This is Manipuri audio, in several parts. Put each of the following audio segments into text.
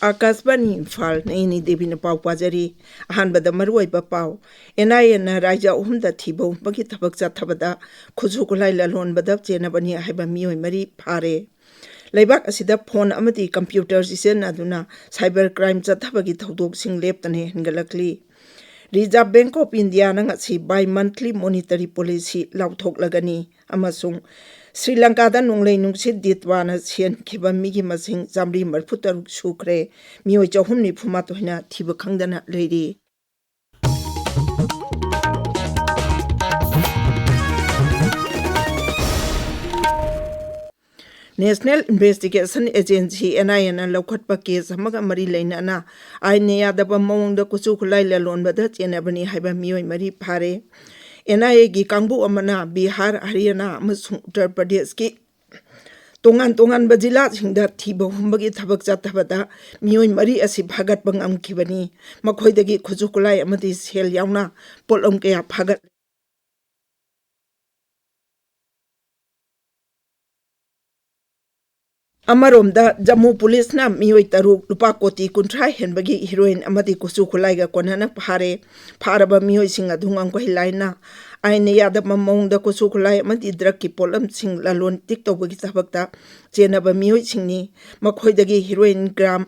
Akasbani Imphal Nayani Devi na pau pajari ahanbada maruai ba pau NIA na raja uhumda thibo bagi thabak chathabada khuju kulai lalon badab chena bani haiba mioi mari phare leibak asida phone amati computer sisen aduna cyber crime chathabagi thodok sing leptane hengalakli Reserve Bank of India na ngasi by monthly monetary policy lauthok lagani amasung Sri Lanka da nunglei nungsit ditwana sian khiba migi masing jamri marfutaruk sukre mioi chahumni phumato hina thiba khangdana leiri National Investigation Agency NIA na laukhatpa case hamaga mari leina na aine yadaba mawangda kuchu khulai lalon bada chenabani haiba mioi mari phare NIA gi kangbu amana Bihar Haryana amasung Uttar Pradesh ki tongan bajila singda thiba humbagi thabak chathabada mioi mari asi bhagat bangam khibani makhoidagi khuju kulai amadi sel yauna polom kaya phagat Amaromda Jammu Police na mioi taruk lupa koti kuntra henbagi heroine amadi kusu khulaiga konana phare pharaba mioi singa dhungang ko hilaina aine yada mamongda kusu khulai amadi drug ki polam sing lalon tik tobagi sabakta chenaba mioi singni makhoidagi heroine gram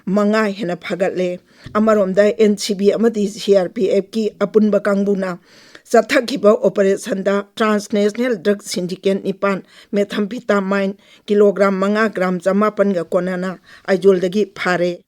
manga hena phagatle amaromda NCB amadi CRPF ki apunba kangbuna Sathakiba operation da transnational drug syndicate nipan methamphetamine kilogram manga gram jamapan ga konana ajol dagi phare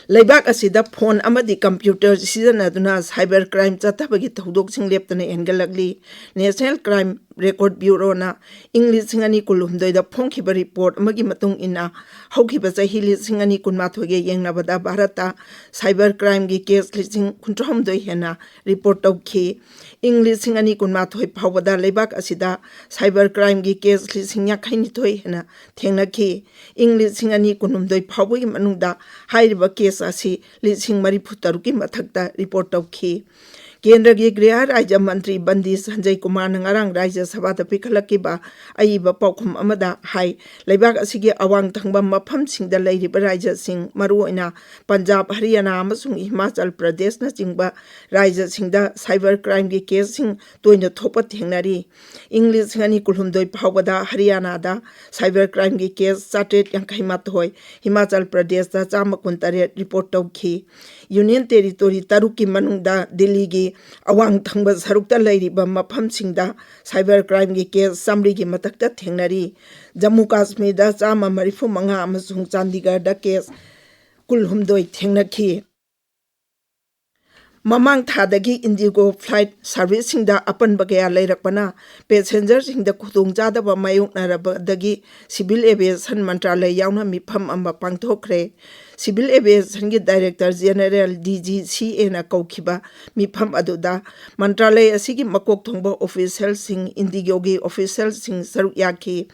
Leibak asida phone amadi computer season aduna cyber crime chathabagi thodok sing leptana engalagli National Crime Record Bureau na English singani kulumdoi da phongkhiba report amagi matung ina haukiba chahi singani kunmathoge yengnabada Bharata cyber crime gi case listing kuntromdoi hena report tawkhi English singani kunmathoi phawada leibak asida cyber crime gi case listing yakhaini thoi hena thengnakhi English singani kunumdoi phawgi manungda hairiba case asi lising mari phutaruki mathakta report tawkhi Kendra gi Griha Raja Mantri Bandi Sanjay Kumar ngarang Raja Sabha da pikhalakkiba aiba paukhum amada hai leibak asigi awang thangba mafam singda leiriba raja sing maru oina Punjab Haryana amasung Himachal Pradesh na chingba raja singda cyber crime gi case sing toina thopa thengnari English ngani kulhumdoi phawada Haryana da cyber crime gi case chatet yankhaimathoi Himachal Pradesh da chamakuntare report tawkhi Union Territory taruki manungda Delhi gi awang thangba sarukta leiriba mafam singda cyber crime gi case samri gi matakta thengnari Jammu Kashmir da chama marifu manga amasung Chandigarh da case kulhumdoi thengnakhi Mamang thadagi Indigo flight service singda apan bagaya leirakpana passenger singda khudong chadaba mayok narabadagi Civil Aviation Mantralaya yauna mifam amba pangthokre Civil Aviation gi Director General DGCA na kaukhiba mifam aduda Mantralaya asigi makok thongba official sing Indigo gi official sing saruk yakhi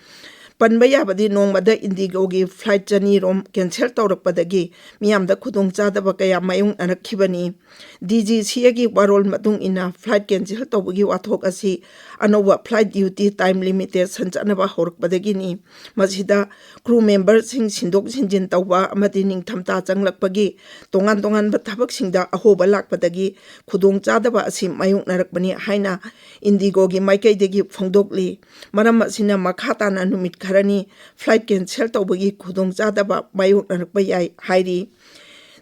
Panba yabadi nongmada Indigo gi flight journey rom cancel tawrakpadagi miyamda khudong chadaba kaya mayong anakhibani DGCA gi warol matung ina flight cancel tawbagi wathok asi anowa flight duty time limitation chanaba horakpadagi ni masida crew member sing sindok sinjin tawba amadi ningthamta changlakpagi tongan ba thabak singda ahoba lakpadagi khudong chadaba asi mayong narakbani haina Indigo gi maikaidagi phongdokli maram asina makhata na numit Karani flight cancel tawbagi khudong chadaba mayok narakpa yai hairi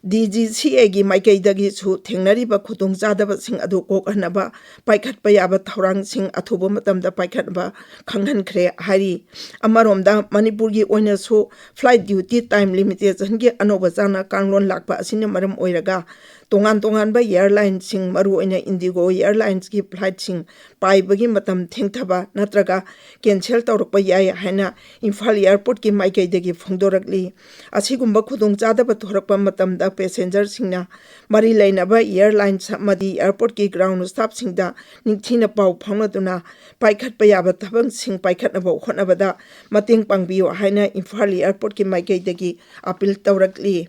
DGCA gi maikaidagi su thengnariba khudong chadaba sing adu kokhanaba paikhatpa yaba thorang sing athuba matamda paikhatba khanghankhre hairi amaromda Manipur gi oina su flight duty time limitation gi anoba chana kanglon lakpa asina maram oiraga tongan ba airline sing maru oina Indigo airlines gi flight sing paibagi matam thengthaba natraga cancel tawrakpa yai haina Imphal airport ki maikaidagi phongdorakli asigumba khudong chadaba thorakpa matamda passenger singna mari lainaba airlines amadi airport ki ground staff singda ningthina pau phongaduna paikhatpa yaba thabang sing paikhatnaba khotnabada mateng pangbiyo haina Imphal airport ki maikaidagi appeal tawrakli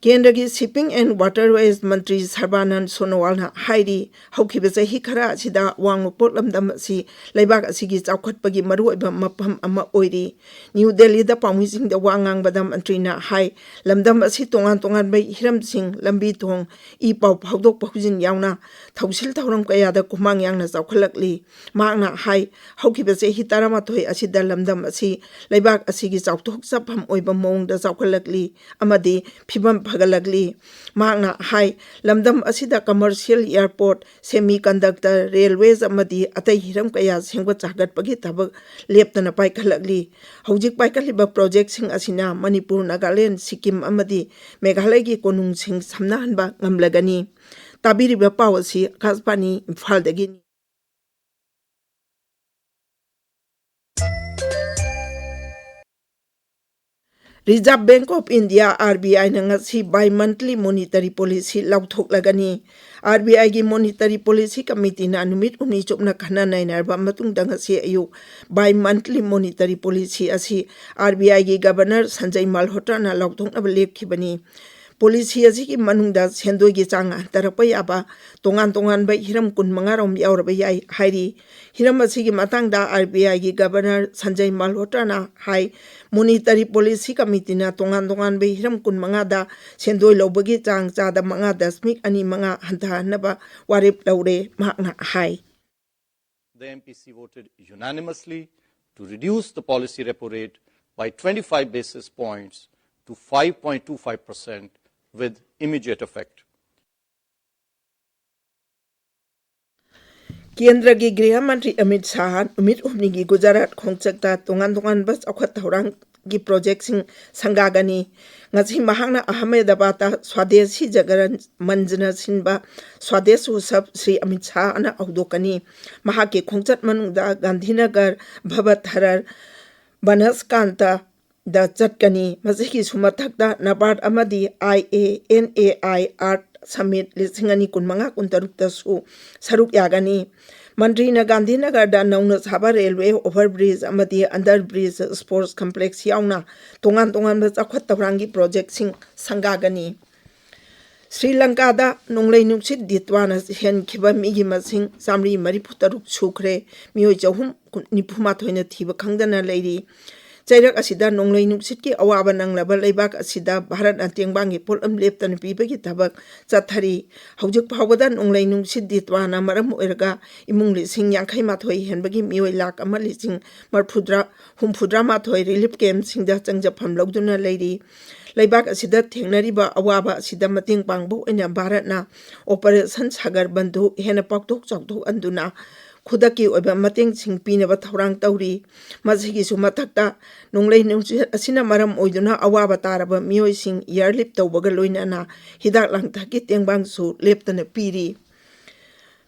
Kendra ki Shipping and Waterways Mantri Sarbanan Sonowalna Hairi Hokibasa Hikara Sida Wang Portlam si Laibak Asigi Chaukatpagi Maru Mapam Ama Oiri New Delhi the Pamising the Wangang Badam Antrina Hai Lamdam Asi Tongan by Hiram Singh Lambi Tong E Pau Paudok Pahuzin Yauna Tausil Tauram Kaya the Kumang Yang Zaukalakli Magna Hai Hokibasa Hitaramatoy Asida Lamdam Asi Laibak Asigi Chautok Sapam Oiba Mong the Zaukalakli Amadi Pibam Pagalagli Magna Hai Lamdam Asida Commercial Airport Semiconductor Railways Amadi Atai Hiram Kaya Singwa Chagat Pagi Tabak Leptana Paikalagli Hojik Paikaliba Project Sing Asina Manipur Nagaland Sikkim Amadi Meghalagi Konung Sing Samnahanba Ngamlagani Tabiriba Pawasi Kaspani Imphal Dagini Reserve Bank of India RBI nangasi bi-monthly monetary policy lauthok lagani RBI gi monetary policy committee na numit uni chopna khana nainarba matung dangasi ayu bi-monthly monetary policy asi RBI gi governor Sanjay Malhotra na lauthok na lepkhibani policy asi ki manungda sendoi gi changa tarapa yaba tongan bai hiram kun mangarom yauraba yai hairi hiram asi gi matangda RBI gi governor Sanjay Malhotra na hai monetary policy committee na tongan bai hiram kun mangada sendoi lobagi chang chada manga dasmik ani manga hantha naba warip laure makna hai. The MPC voted unanimously to reduce the policy repo rate by 25 basis points to 5.25% with immediate effect. Kendra ki Griha Mantri Amit Shah Umit Umnigi Gujarat Khongchakta tongan bas akhwat thorang gi project sing sangagani ngasi mahangna Ahmedabad Swadeshi Jagaran Manjana Sinba Swadesh Usab Sri Amit Shah ana audokani mahaki khongchat manungda Gandhinagar Bhavatharar Banaskanta da chatkani masiki sumathakta Nabard amadi IANAI Art Summit lisingani kunmanga kuntarukta su saruk yagani Mantri na Gandhinagar da nauna saba railway overbridge amadi underbridge sports complex yauna tongan bas akhwat tawrangi project sing sangagani Sri Lanka da nonglei nuksit ditwana hen khiba migi masing samri mariputaruk sukre mioi jahum nipuma thoina thiba khangdana leiri Chairak asida nonglei nuksit ki awaba nanglaba leibak asida Bharat Atengbang gi polam leptan pibagi tabak chathari hojik phawada nonglei nuksit ditwana maram oiraga imung lising yangkhai mathoi henbagi mioi lak ama lising marphudra humphudra mathoi relief camp singda changjapam logduna leiri leibak asida thengnariba awaba asida mating pangbo ena Bharat na operation sagar bandhu hena paktok chokthok anduna khudaki oiba mateng singpinaba thorang tauri masigi su mathakta nonglei nungsi asina maram oiduna awaba taraba mioi sing yarlip tawbaga loinana hidak langthaki tengbang su leptana piri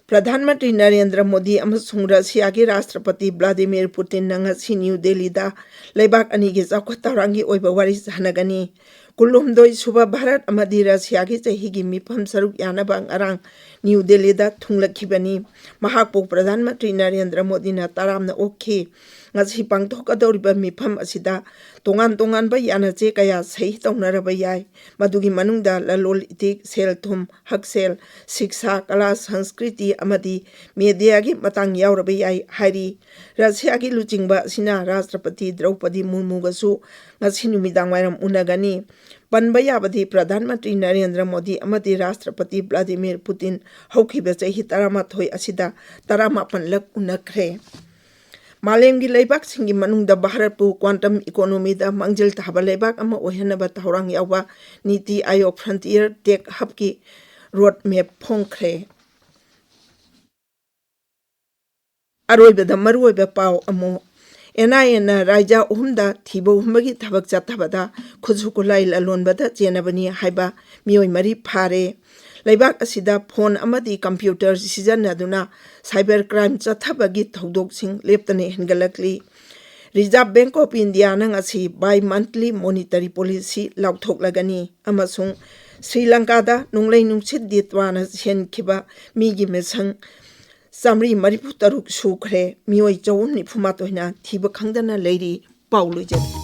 Pradhan Mantri Narendra Modi amasung Russia ki Rashtrapati Vladimir Putin nangasi New Delhi da leibak ani gi chakhwat tawrangi oiba wari hanagani Kulumdoi suba Bharat amadi Russia ki chahi gi mifam saruk yanaba arang New Delhi da thunglakibani mahakpo Pradhan Mantri Narendra Modi na taramna okhi ngasi pangthokadoriba mifam asida tongan ba yana che kaya sahi tawnaraba yai madugi manungda lalol itik sel thum haksel siksha kala sanskriti amadi media gi matang yauraba yai hari Russia gi luchingba sina Rashtrapati Draupadi Murmu gasu ngasi numidang wairam unagani Panba yabadi Pradhan Mantri Narendra Modi amadi Rashtrapati Vladimir Putin hokhiba chahi taramathoi asida taramapan lak unakre Malemgi leibak singi manungda Bharat pu quantum economy da mangjil thaba leibak ama ohenaba thorang yawa Niti Ayog Frontier Tech Hub ki road map phongkhre aroibada maruoiba paw amo NIN Raja Umda Thibo Humagi Tabak Chatabada Kuzukulai Lalonbada Jenabani Haiba Mioi Mari Pare Laibak Asida phone amadi computer season aduna cyber crime chathabagi thodok sing leptane hengalakli Reserve Bank of India nang asi bi-monthly monetary policy lauthok lagani amasung Sri Lanka da nonglei nungsit ditwana sen khiba migi mesang samri mariputaruk sukre mioi chawum ni phuma toina thiba khangdana leiri paulujani